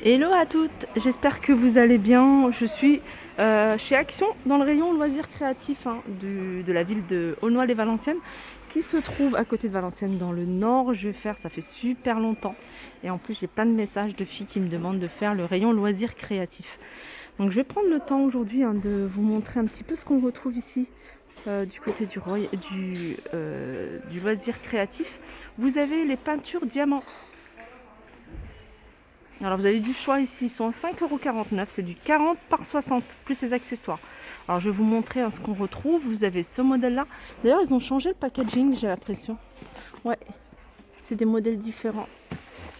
Hello à toutes, j'espère que vous allez bien. Je suis chez Action dans le rayon loisirs créatifs de la ville de Aulnoy-les-Valenciennes qui se trouve à côté de Valenciennes dans le nord. Je vais faire, ça fait super longtemps et en plus j'ai plein de messages de filles qui me demandent de faire le rayon loisirs créatifs. Donc je vais prendre le temps aujourd'hui de vous montrer un petit peu ce qu'on retrouve ici du côté du loisir créatif. Vous avez les peintures diamants. Alors vous avez du choix ici, ils sont à 5,49 €, c'est du 40 par 60, plus les accessoires. Alors je vais vous montrer ce qu'on retrouve. Vous avez ce modèle-là. D'ailleurs ils ont changé le packaging, j'ai l'impression. Ouais, c'est des modèles différents.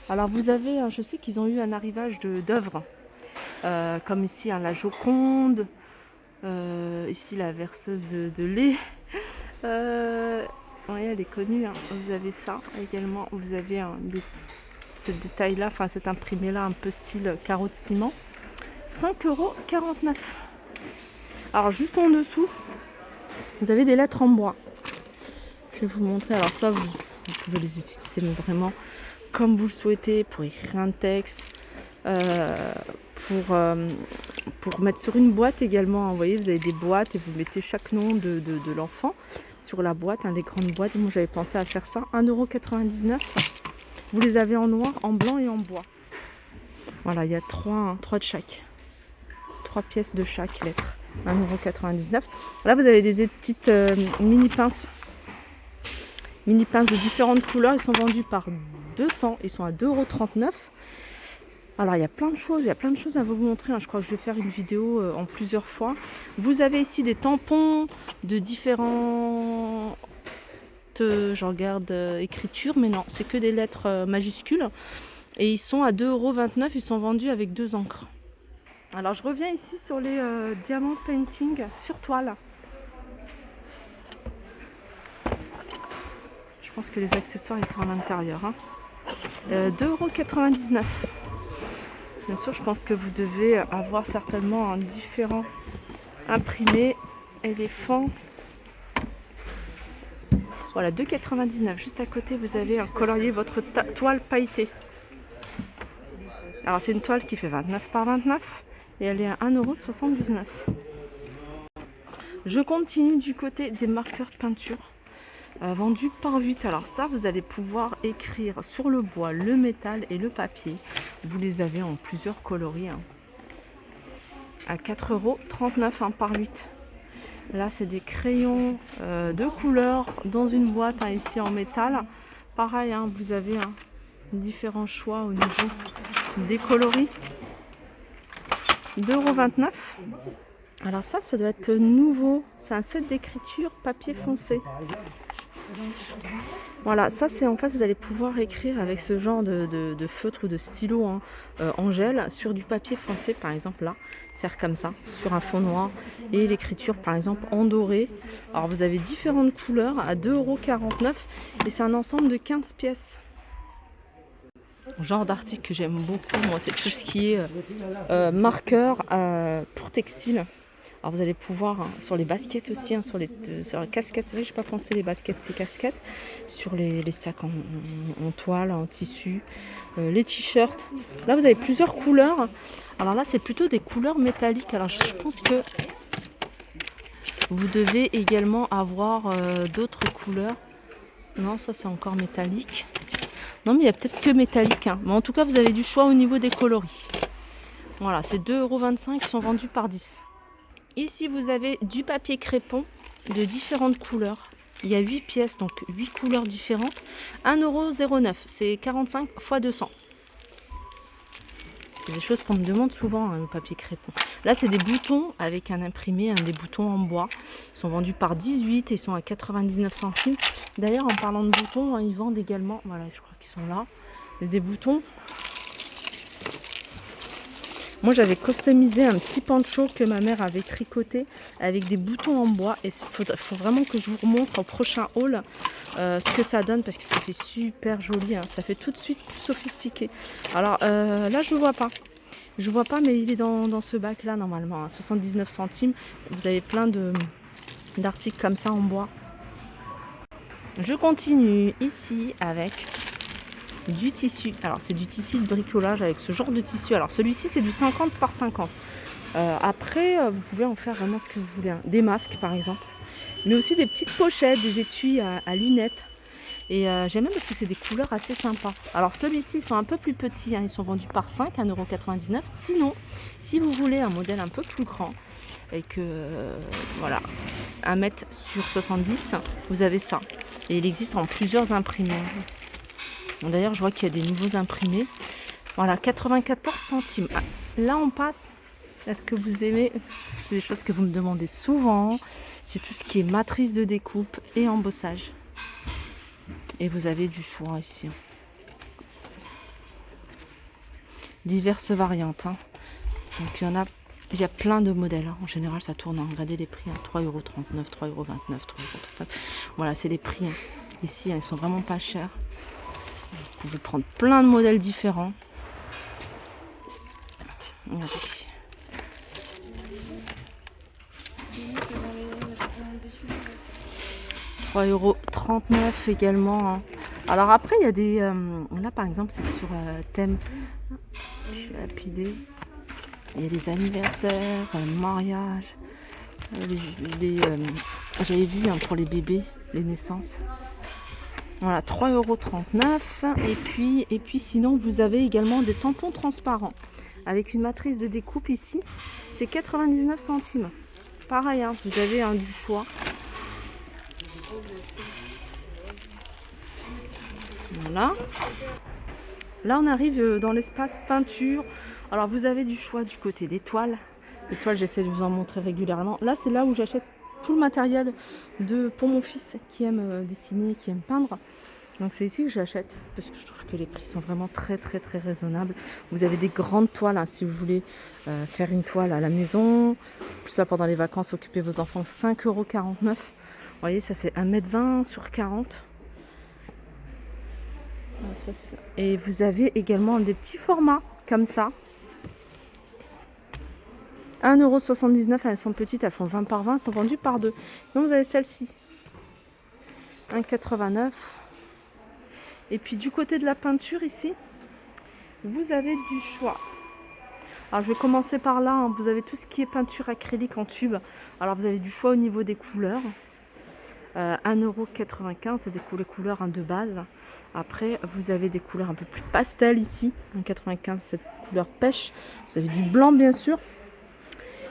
Alors vous avez, je sais qu'ils ont eu un arrivage d'œuvres, comme ici la Joconde, ici la verseuse de lait. Oui, elle est connue, hein. Vous avez ça également, vous avez cette détail-là, enfin cet imprimé-là, un peu style carreau de ciment. 5,49 €. Alors juste en dessous, vous avez des lettres en bois. Je vais vous montrer. Alors ça, vous pouvez les utiliser mais vraiment comme vous le souhaitez, pour écrire un texte, pour mettre sur une boîte également. Vous voyez, vous avez des boîtes et vous mettez chaque nom de l'enfant sur la boîte, les grandes boîtes. Moi j'avais pensé à faire ça, 1,99 €. Vous les avez en noir, en blanc et en bois. Voilà, il y a 3 de chaque. 3 pièces de chaque lettre. 1,99 €. Là, vous avez des petites mini pinces. Mini pinces de différentes couleurs. Ils sont vendus par 200. Ils sont à 2,39 €. Alors, il y a plein de choses. Il y a plein de choses à vous montrer. Je crois que je vais faire une vidéo en plusieurs fois. Vous avez ici des tampons de différents... je regarde écriture, mais non, c'est que des lettres majuscules. Et ils sont à 2,29 €. Ils sont vendus avec 2 encres. Alors je reviens ici sur les diamant painting sur toile. Je pense que les accessoires ils sont à l'intérieur. 2,99 €. Bien sûr, je pense que vous devez avoir certainement un différent imprimé éléphant. Voilà, 2,99 €. Juste à côté, vous avez un colorier, votre toile pailletée. Alors c'est une toile qui fait 29 par 29 et elle est à 1,79 €. Je continue du côté des marqueurs peinture vendus par 8. Alors ça, vous allez pouvoir écrire sur le bois, le métal et le papier. Vous les avez en plusieurs coloris à 4,39 € par 8. Là, c'est des crayons de couleur dans une boîte ici en métal. Pareil, vous avez différents choix au niveau des coloris. 2,29 €. Alors ça doit être nouveau. C'est un set d'écriture papier foncé. Voilà, ça c'est en fait, vous allez pouvoir écrire avec ce genre de feutre ou de stylo en gel sur du papier foncé, par exemple là. Faire comme ça, sur un fond noir. Et l'écriture par exemple en doré. Alors vous avez différentes couleurs à 2,49 € et c'est un ensemble de 15 pièces. Genre d'article que j'aime beaucoup, moi, c'est tout ce qui est marqueur pour textile. Alors vous allez pouvoir sur les baskets aussi, sur les casquettes, c'est vrai que je n'ai pas pensé les baskets et casquettes, sur les sacs en toile, en tissu, les t-shirts. Là vous avez plusieurs couleurs. Alors là c'est plutôt des couleurs métalliques. Alors je pense que vous devez également avoir d'autres couleurs. Non, ça c'est encore métallique. Non, mais il y a peut-être que métallique. Mais en tout cas, vous avez du choix au niveau des coloris. Voilà, c'est 2,25 €. Ils sont vendus par 10. Ici, vous avez du papier crépon de différentes couleurs. Il y a 8 pièces, donc 8 couleurs différentes. 1,09 €. C'est 45 x 200. C'est des choses qu'on me demande souvent, le papier crépon. Là, c'est des boutons avec un imprimé, des boutons en bois. Ils sont vendus par 18 et ils sont à 99 centimes. D'ailleurs, en parlant de boutons, ils vendent également, voilà, je crois qu'ils sont là, des boutons. Moi, j'avais customisé un petit poncho que ma mère avait tricoté avec des boutons en bois. Et il faut vraiment que je vous remontre au prochain haul ce que ça donne parce que ça fait super joli. Ça fait tout de suite plus sophistiqué. Alors là, je ne vois pas. Je vois pas, mais il est dans ce bac là normalement, 79 centimes. Vous avez plein d'articles comme ça en bois. Je continue ici avec du tissu. Alors c'est du tissu de bricolage avec ce genre de tissu. Alors celui-ci c'est du 50 par 50. Après vous pouvez en faire vraiment ce que vous voulez, hein. Des masques par exemple, mais aussi des petites pochettes, des étuis à lunettes. Et j'aime bien parce que c'est des couleurs assez sympas. Alors ceux-ci sont un peu plus petits, hein. Ils sont vendus par 5, 1,99 €. Sinon, si vous voulez un modèle un peu plus grand et que voilà, 1 m sur 70, vous avez ça. Et il existe en plusieurs imprimés. D'ailleurs, je vois qu'il y a des nouveaux imprimés. Voilà, 94 centimes. Ah, là, on passe à ce que vous aimez. C'est des choses que vous me demandez souvent. C'est tout ce qui est matrice de découpe et embossage. Et vous avez du choix ici. Diverses variantes, hein. Donc il y a plein de modèles, hein. En général, ça tourne. Hein. Regardez les prix, hein. 3,39 €, 3,29 €, 3,39 €. Voilà, c'est les prix, hein. Ici, hein, ils sont vraiment pas chers. Vous pouvez prendre plein de modèles différents. Regardez. 3,39 € également, hein. Alors après, il y a des... là, par exemple, c'est sur thème. Je suis lapidée. Il y a les anniversaires, mariages. J'avais vu, hein, pour les bébés, les naissances. Voilà, 3,39 €. Et puis sinon, vous avez également des tampons transparents avec une matrice de découpe ici. C'est 99 centimes. Pareil, hein, vous avez, hein, du choix. Voilà. Là, on arrive dans l'espace peinture. Alors, vous avez du choix du côté des toiles. Les toiles, j'essaie de vous en montrer régulièrement. Là, c'est là où j'achète tout le matériel pour mon fils qui aime dessiner, qui aime peindre. Donc, c'est ici que j'achète parce que je trouve que les prix sont vraiment très, très, très raisonnables. Vous avez des grandes toiles, hein, si vous voulez faire une toile à la maison. Plus ça, pendant les vacances, occuper vos enfants, 5,49 €. Vous voyez, ça, c'est 1,20 m sur 40. Et vous avez également des petits formats comme ça. 1,79 €, elles sont petites, elles font 20 par 20, elles sont vendues par 2. Sinon vous avez celle-ci, 1,89 €. Et puis du côté de la peinture ici, vous avez du choix. Alors je vais commencer par là, hein. Vous avez tout ce qui est peinture acrylique en tube. Alors vous avez du choix au niveau des couleurs. 1,95 €, c'est les couleurs, hein, de base. Après, vous avez des couleurs un peu plus pastel ici. 1,95 €, cette couleur pêche. Vous avez du blanc, bien sûr.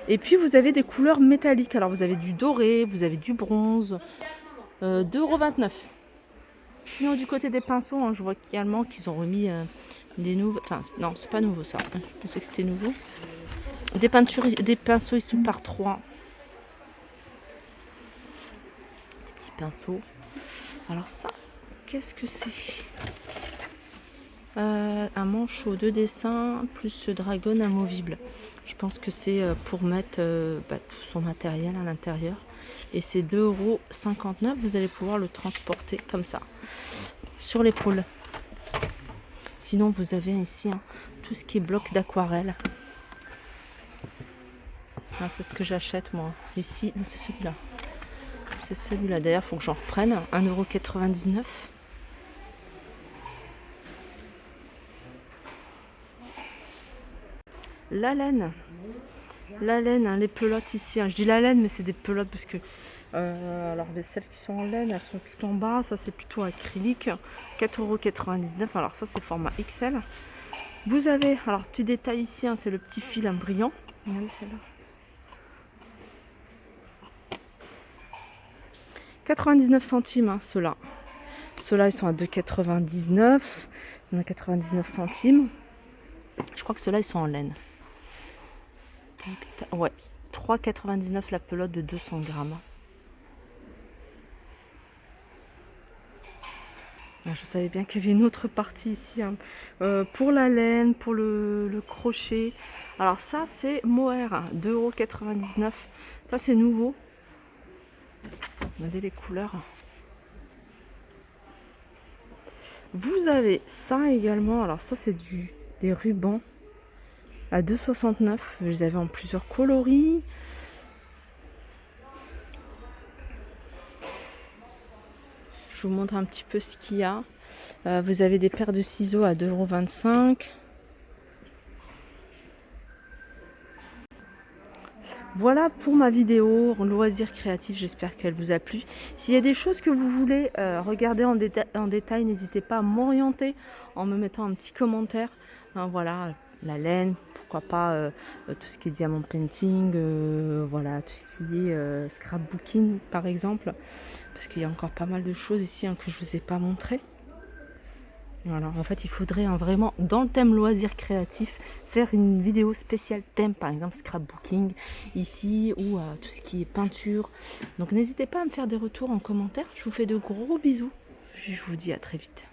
Et puis, vous avez des couleurs métalliques. Alors, vous avez du doré, vous avez du bronze. 2,29 €. Sinon, du côté des pinceaux, hein, je vois également qu'ils ont remis des nouveaux... Enfin, non, c'est pas nouveau, ça. Je pensais que c'était nouveau. Des pinceaux issus par 3. Pinceau. Alors ça, qu'est-ce que c'est? Un manchot de dessin plus ce dragon amovible. Je pense que c'est pour mettre tout son matériel à l'intérieur. Et c'est 2,59 €. Vous allez pouvoir le transporter comme ça sur l'épaule. Sinon, vous avez ici, hein, tout ce qui est bloc d'aquarelle. C'est ce que j'achète moi. Ici, c'est celui-là. C'est celui-là. D'ailleurs, il faut que j'en reprenne. 1,99 €. La laine. La laine, hein, les pelotes ici. Hein. Je dis la laine, mais c'est des pelotes parce que... alors, celles qui sont en laine, elles sont tout en bas. Ça, c'est plutôt acrylique. 4,99 €. Alors, ça, c'est format XL. Vous avez... Alors, petit détail ici, hein, c'est le petit fil, hein, brillant. Regardez celle-là. 99 centimes, hein, ceux-là. Ceux-là, ils sont à 2,99 €. On a 99 centimes. Je crois que ceux-là, ils sont en laine. Ouais, 3,99 € la pelote de 200 grammes. Je savais bien qu'il y avait une autre partie ici, hein, pour la laine, pour le crochet. Alors ça, c'est Mohair, hein, 2,99 €. Ça, c'est nouveau. Regardez les couleurs. Vous avez ça également. Alors ça, c'est des rubans à 2,69 €. Je les avais en plusieurs coloris. Je vous montre un petit peu ce qu'il y a. Vous avez des paires de ciseaux à 2,25 €. Voilà pour ma vidéo loisirs créatifs, j'espère qu'elle vous a plu. S'il y a des choses que vous voulez regarder en détail, n'hésitez pas à m'orienter en me mettant un petit commentaire. Hein, voilà, la laine, pourquoi pas tout ce qui est diamant painting, voilà, tout ce qui est scrapbooking par exemple, parce qu'il y a encore pas mal de choses ici que je ne vous ai pas montré. Voilà, en fait, il faudrait vraiment, dans le thème loisirs créatifs, faire une vidéo spéciale thème, par exemple scrapbooking ici, ou tout ce qui est peinture. Donc n'hésitez pas à me faire des retours en commentaire. Je vous fais de gros bisous. Je vous dis à très vite.